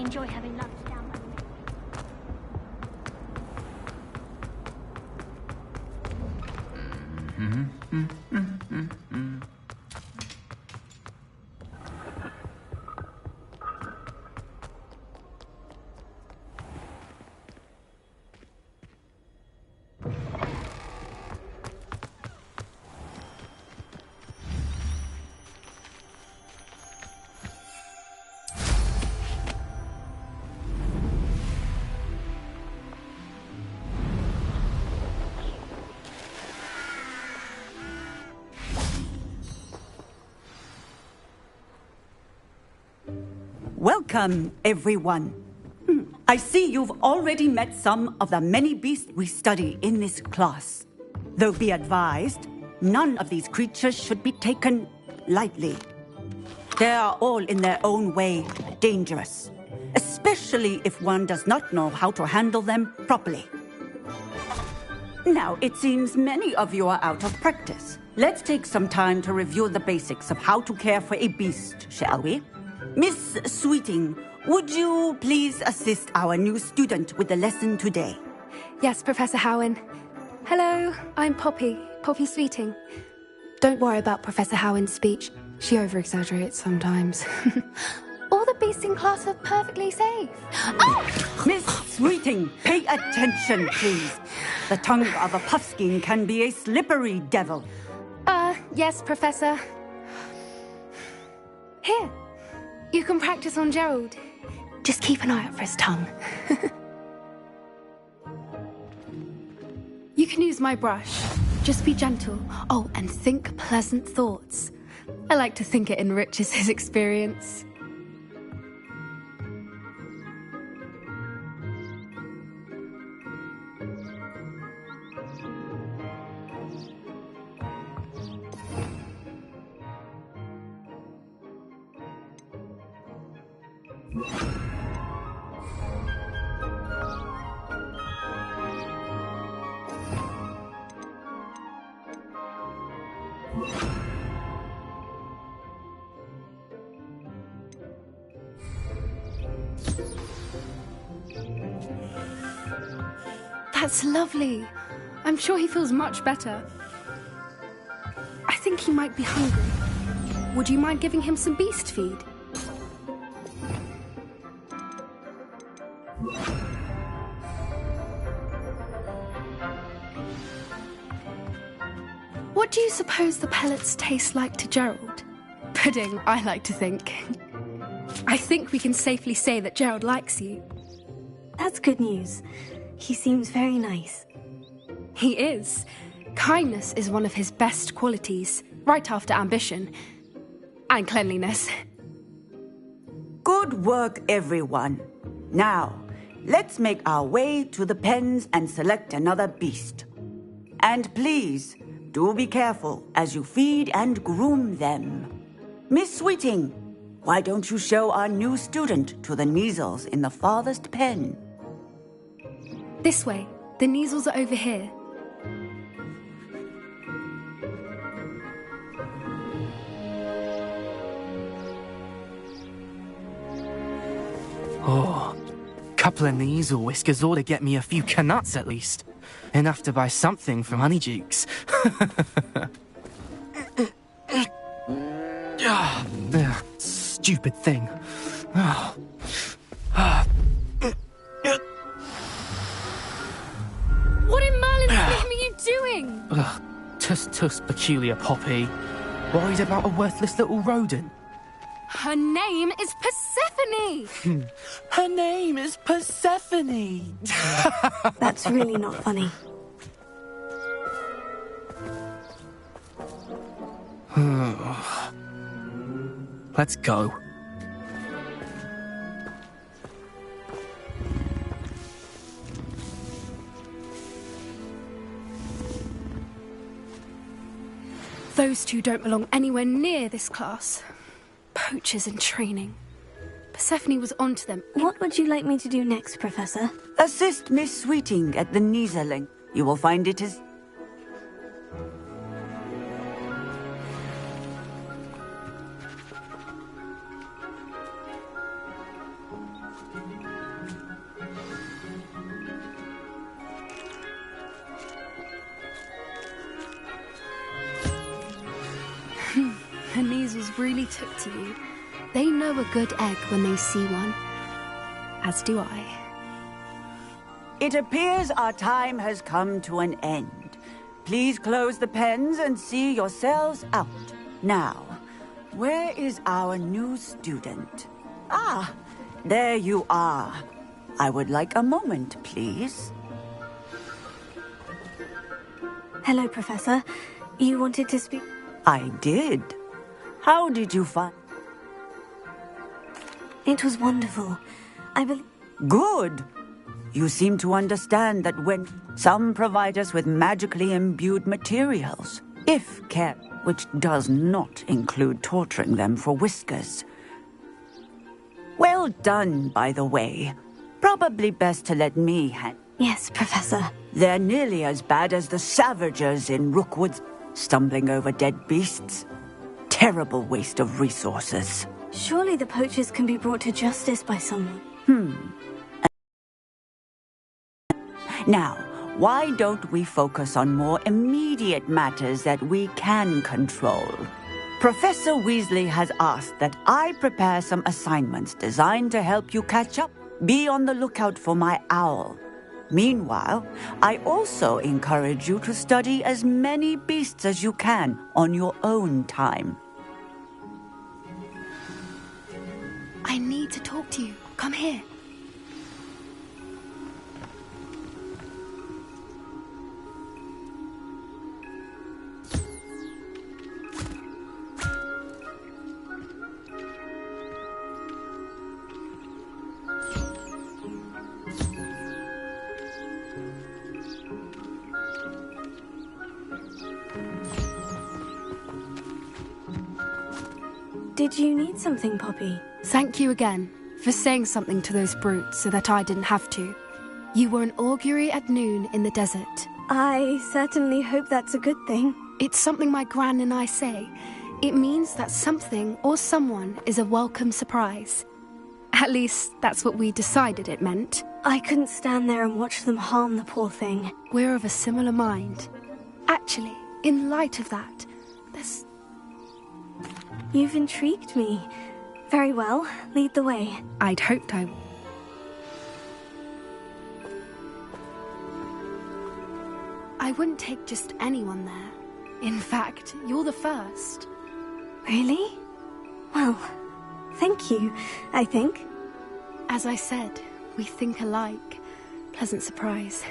enjoy having lunch down by the river. Welcome, everyone. I see you've already met some of the many beasts we study in this class. Though be advised, none of these creatures should be taken lightly. They are all in their own way dangerous, especially if one does not know how to handle them properly. Now, it seems many of you are out of practice. Let's take some time to review the basics of how to care for a beast, shall we? Miss Sweeting, would you please assist our new student with the lesson today? Yes, Professor Howen. Hello, I'm Poppy Sweeting. Don't worry about Professor Howen's speech. She over-exaggerates sometimes. All the beasts in class are perfectly safe. Oh! Miss Sweeting, pay attention, please. The tongue of a puffskein can be a slippery devil. Yes, Professor. Here. You can practice on Gerald. Just keep an eye out for his tongue. You can use my brush. Just be gentle. Oh, and think pleasant thoughts. I like to think it enriches his experience. That's lovely. I'm sure he feels much better. I think he might be hungry. Would you mind giving him some beast feed? What do you suppose the pellets taste like to Gerald? Pudding, I like to think. I think we can safely say that Gerald likes you. That's good news. He seems very nice. He is. Kindness is one of his best qualities, right after ambition. And cleanliness. Good work, everyone. Now, let's make our way to the pens and select another beast. And please, do be careful as you feed and groom them. Miss Sweeting, why don't you show our new student to the Kneazles in the farthest pen? This way. The Kneazles are over here. Oh, couple of Kneazle whiskers ought to get me a few canuts at least. Enough to buy something from Honeydukes. Stupid thing. What in Merlin's name are you doing? Tuss, peculiar Poppy. Worried about a worthless little rodent? Her name is Persephone! Her name is Persephone! That's really not funny. Let's go. Those two don't belong anywhere near this class. Poachers in training. Persephone was onto them. What would you like me to do next, Professor? Assist Miss Sweeting at the Kneazeling. You will find it is... whiskers really took to you. They know a good egg when they see one. As do I. It appears our time has come to an end. Please close the pens and see yourselves out. Now, where is our new student? Ah, there you are. I would like a moment, please. Hello, Professor. You wanted to speak? I did. How did you find... It was wonderful. I believe... Good. You seem to understand that when some provide us with magically imbued materials, if kept, which does not include torturing them for whiskers. Well done, by the way. Probably best to let me handle. Yes, Professor. They're nearly as bad as the Savagers in Rookwood's, stumbling over dead beasts. Terrible waste of resources. Surely the poachers can be brought to justice by someone. Now, why don't we focus on more immediate matters that we can control? Professor Weasley has asked that I prepare some assignments designed to help you catch up. Be on the lookout for my owl. Meanwhile, I also encourage you to study as many beasts as you can on your own time. I need to talk to you. Come here. Did you need something, Poppy? Thank you again for saying something to those brutes so that I didn't have to. You were an augury at noon in the desert. I certainly hope that's a good thing. It's something my gran and I say. It means that something or someone is a welcome surprise. At least, that's what we decided it meant. I couldn't stand there and watch them harm the poor thing. We're of a similar mind. Actually, in light of that, there's... You've intrigued me. Very well, lead the way. I'd hoped I would. I wouldn't take just anyone there. In fact, you're the first. Really? Well, thank you, I think. As I said, we think alike. Pleasant surprise.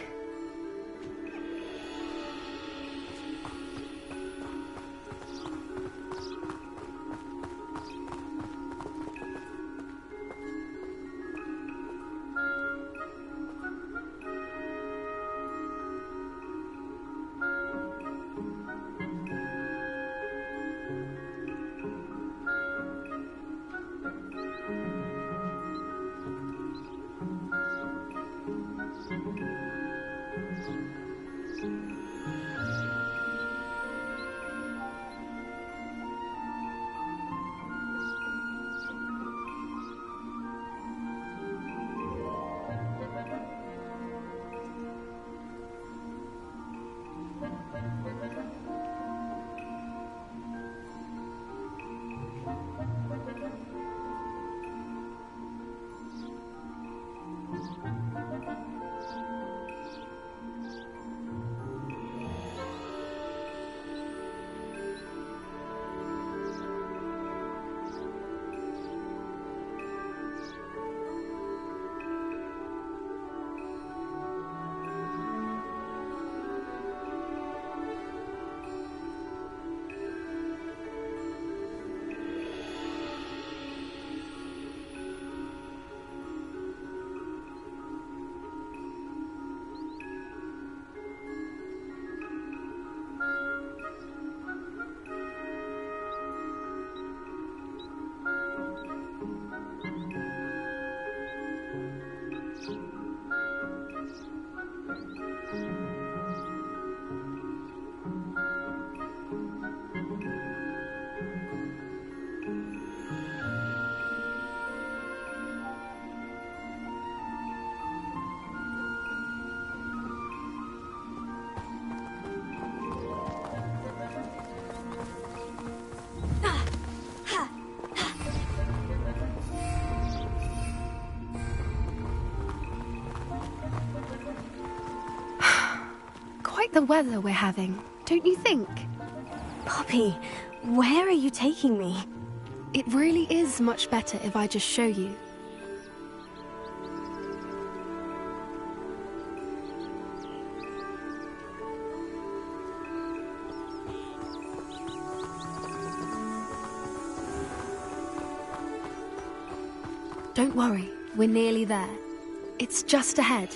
like the weather we're having, don't you think? Poppy, where are you taking me? It really is much better if I just show you. Don't worry, we're nearly there. It's just ahead.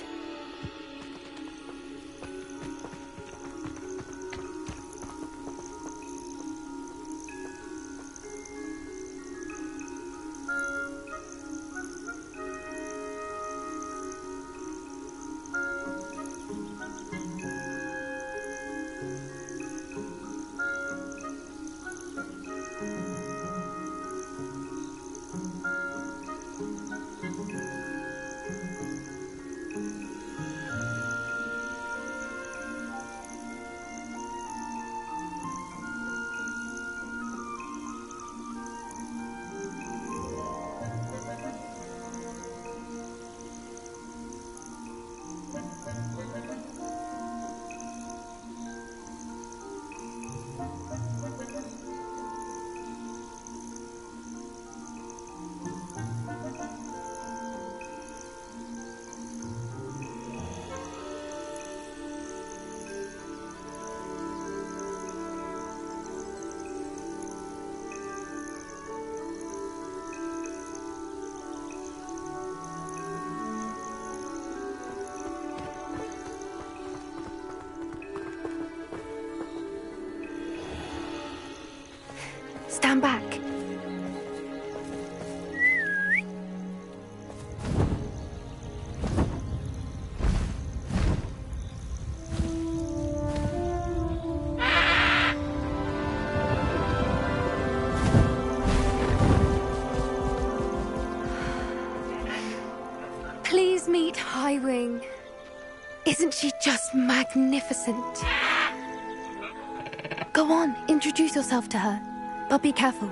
Stand back. Please meet Highwing. Isn't she just magnificent? Go on, introduce yourself to her. But be careful.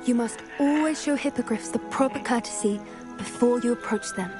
You must always show hippogriffs the proper courtesy before you approach them.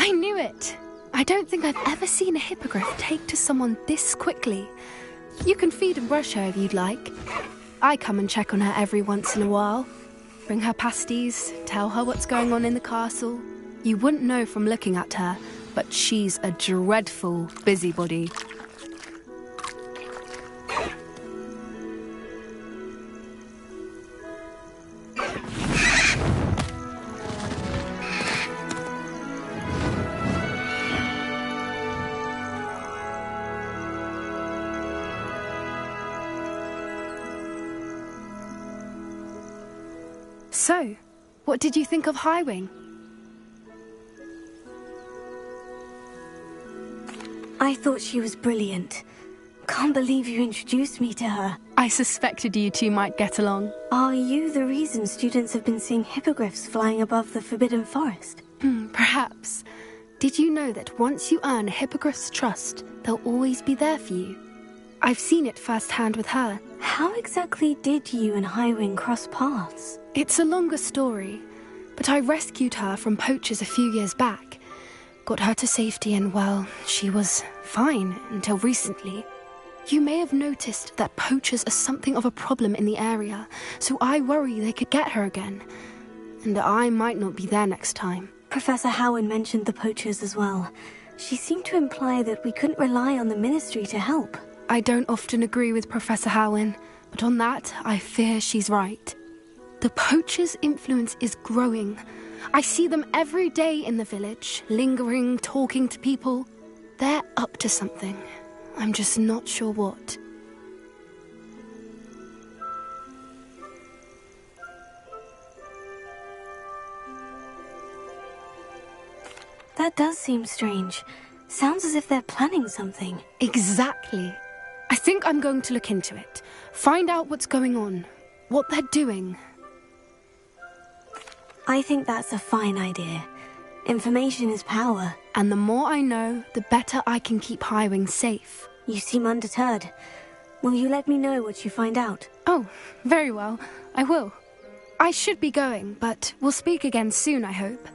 I knew it! I don't think I've ever seen a hippogriff take to someone this quickly. You can feed and brush her if you'd like. I come and check on her every once in a while. Bring her pasties, tell her what's going on in the castle. You wouldn't know from looking at her, but she's a dreadful busybody. So, what did you think of Highwing? I thought she was brilliant. Can't believe you introduced me to her. I suspected you two might get along. Are you the reason students have been seeing hippogriffs flying above the Forbidden Forest? Perhaps. Did you know that once you earn a hippogriff's trust, they'll always be there for you? I've seen it firsthand with her. How exactly did you and Highwing cross paths? It's a longer story, but I rescued her from poachers a few years back. Got her to safety and, well, she was fine until recently. You may have noticed that poachers are something of a problem in the area, so I worry they could get her again. And I might not be there next time. Professor Howin mentioned the poachers as well. She seemed to imply that we couldn't rely on the Ministry to help. I don't often agree with Professor Howin, but on that, I fear she's right. The poachers' influence is growing. I see them every day in the village, lingering, talking to people. They're up to something. I'm just not sure what. That does seem strange. Sounds as if they're planning something. Exactly. I think I'm going to look into it. Find out what's going on. What they're doing. I think that's a fine idea. Information is power. And the more I know, the better I can keep Highwing safe. You seem undeterred. Will you let me know what you find out? Oh, very well. I will. I should be going, but we'll speak again soon, I hope.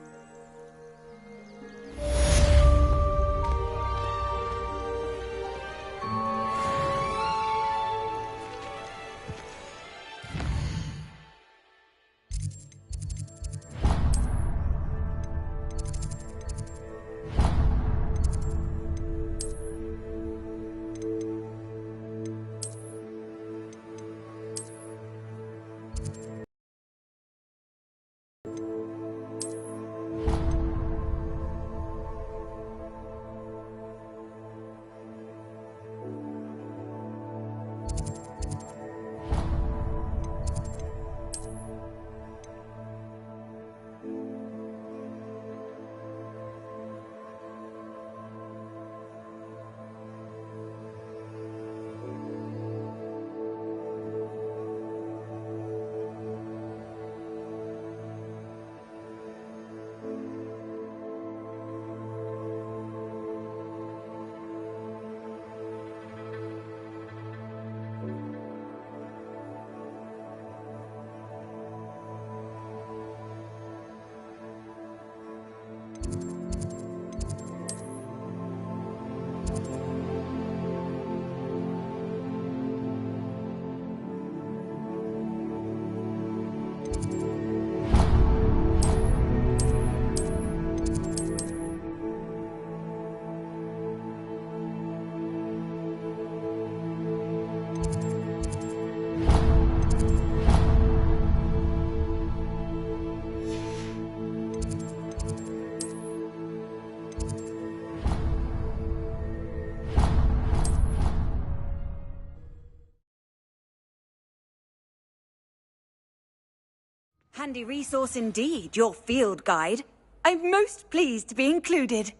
Handy resource indeed, your field guide. I'm most pleased to be included.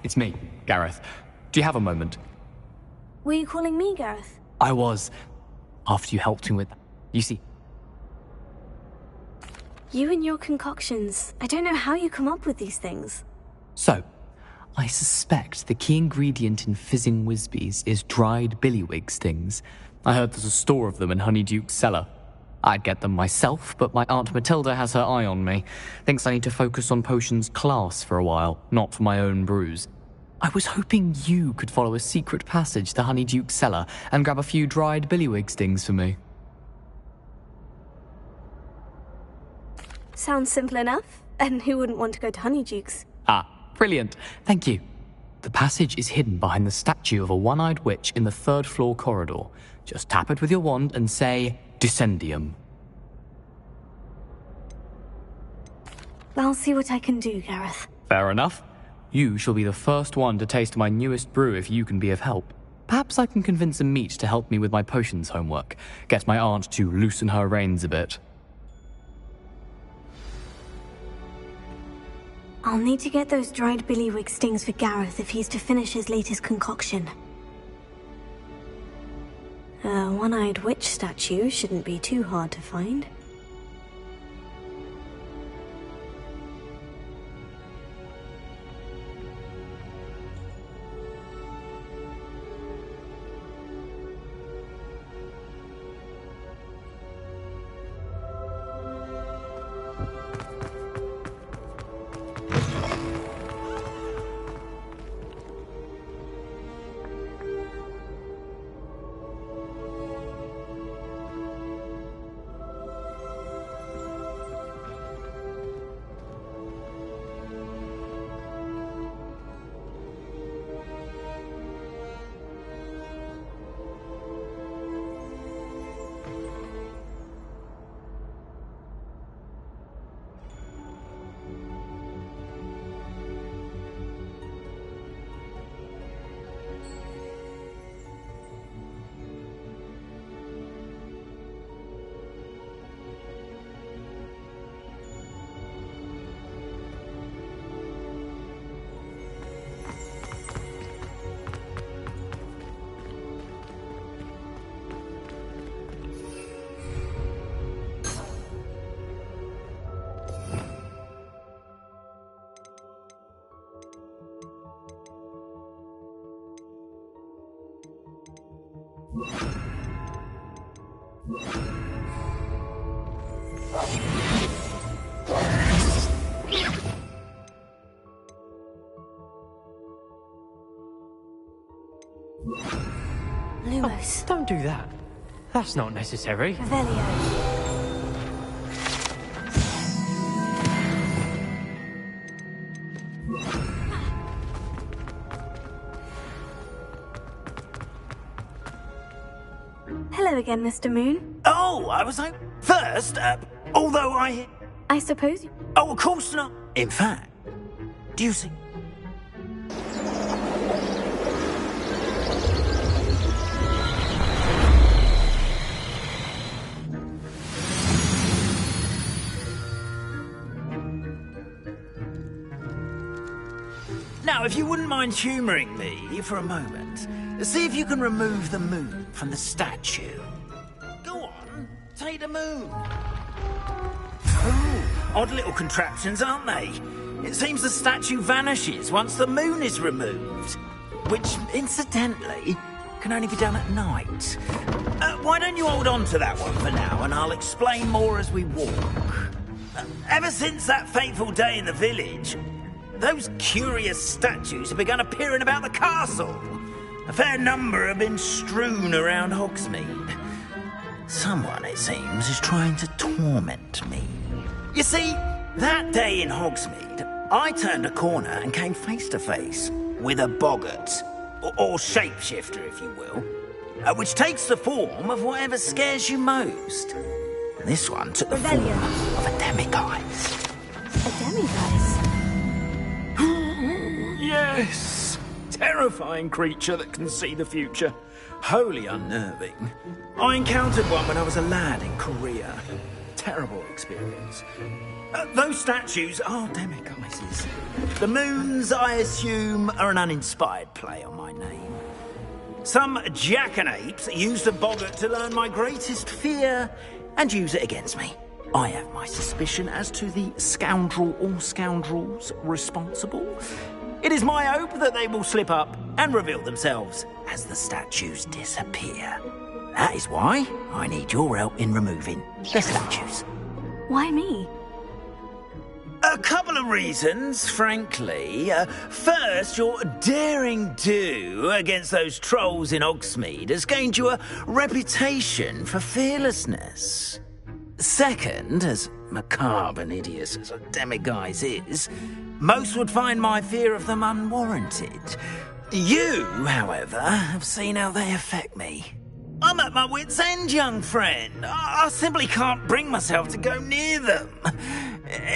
It's me, Gareth. Do you have a moment? Were you calling me, Gareth? I was. After you helped me with that. You see... You and your concoctions. I don't know how you come up with these things. So, I suspect the key ingredient in fizzing Whizbees is dried billywig stings. I heard there's a store of them in Honeyduke's cellar. I'd get them myself, but my Aunt Matilda has her eye on me. Thinks I need to focus on potions class for a while, not for my own brews. I was hoping you could follow a secret passage to Honeyduke's cellar and grab a few dried billywig stings for me. Sounds simple enough. And who wouldn't want to go to Honeyduke's? Ah, brilliant. Thank you. The passage is hidden behind the statue of a one-eyed witch in the third-floor corridor. Just tap it with your wand and say, Descendium. I'll see what I can do, Gareth. Fair enough. You shall be the first one to taste my newest brew if you can be of help. Perhaps I can convince a meat to help me with my potions homework. Get my aunt to loosen her reins a bit. I'll need to get those dried billywig stings for Gareth if he's to finish his latest concoction. A one-eyed witch statue shouldn't be too hard to find. Lumos. Don't do that. That's not necessary. Revelio. Hello again, Mr. Moon. Oh, I was like, first, although I suppose you... Oh, of course not. In fact, do you see? Now, if you wouldn't mind humouring me for a moment, see if you can remove the moon from the statue. Go on, take the moon. Oh, odd little contraptions, aren't they? It seems the statue vanishes once the moon is removed, which, incidentally, can only be done at night. Why don't you hold on to that one for now, and I'll explain more as we walk. Ever since that fateful day in the village, those curious statues have begun appearing about the castle. A fair number have been strewn around Hogsmeade. Someone, it seems, is trying to torment me. You see, that day in Hogsmeade, I turned a corner and came face to face with a boggart, or shapeshifter, if you will, which takes the form of whatever scares you most. This one took the form of a demiguise. A demiguise? Yes! Terrifying creature that can see the future. Wholly unnerving. I encountered one when I was a lad in Korea. Terrible experience. Those statues are demiguises. The moons, I assume, are an uninspired play on my name. Some jackanapes used a boggart to learn my greatest fear and use it against me. I have my suspicion as to the scoundrel or scoundrels responsible. It is my hope that they will slip up and reveal themselves as the statues disappear. That is why I need your help in removing the statues. Why me? A couple of reasons, frankly. First, your daring do against those trolls in Hogsmeade has gained you a reputation for fearlessness. Second, as macabre and hideous as a demiguise is, most would find my fear of them unwarranted. You, however, have seen how they affect me. I'm at my wit's end, young friend. I simply can't bring myself to go near them.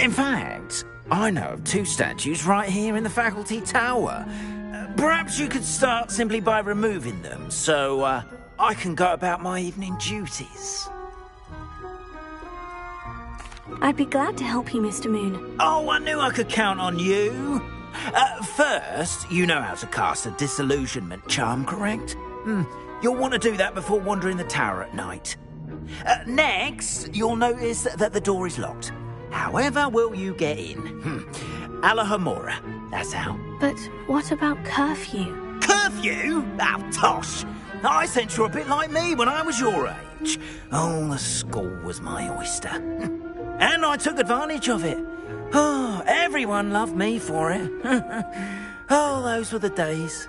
In fact, I know of 2 statues right here in the faculty tower. Perhaps you could start simply by removing them, so I can go about my evening duties. I'd be glad to help you, Mr. Moon. Oh, I knew I could count on you. First, you know how to cast a disillusionment charm, correct? You'll want to do that before wandering the tower at night. Next, you'll notice that the door is locked. However will you get in? Alahomora, that's how. But what about curfew? Curfew? Oh, tosh. I sense you're a bit like me when I was your age. Oh, the school was my oyster. And I took advantage of it. Oh, everyone loved me for it. Oh, those were the days.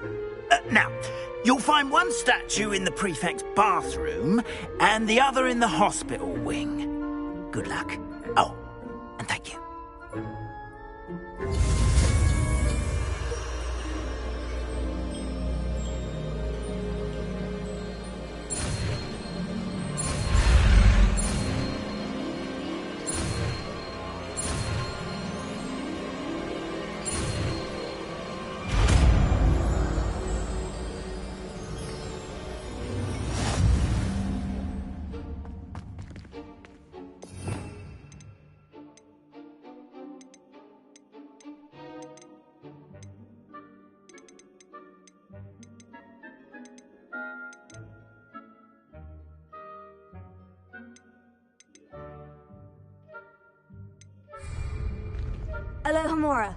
Now, you'll find one statue in the prefect's bathroom and the other in the hospital wing. Good luck. Oh, and thank you. Alohomora,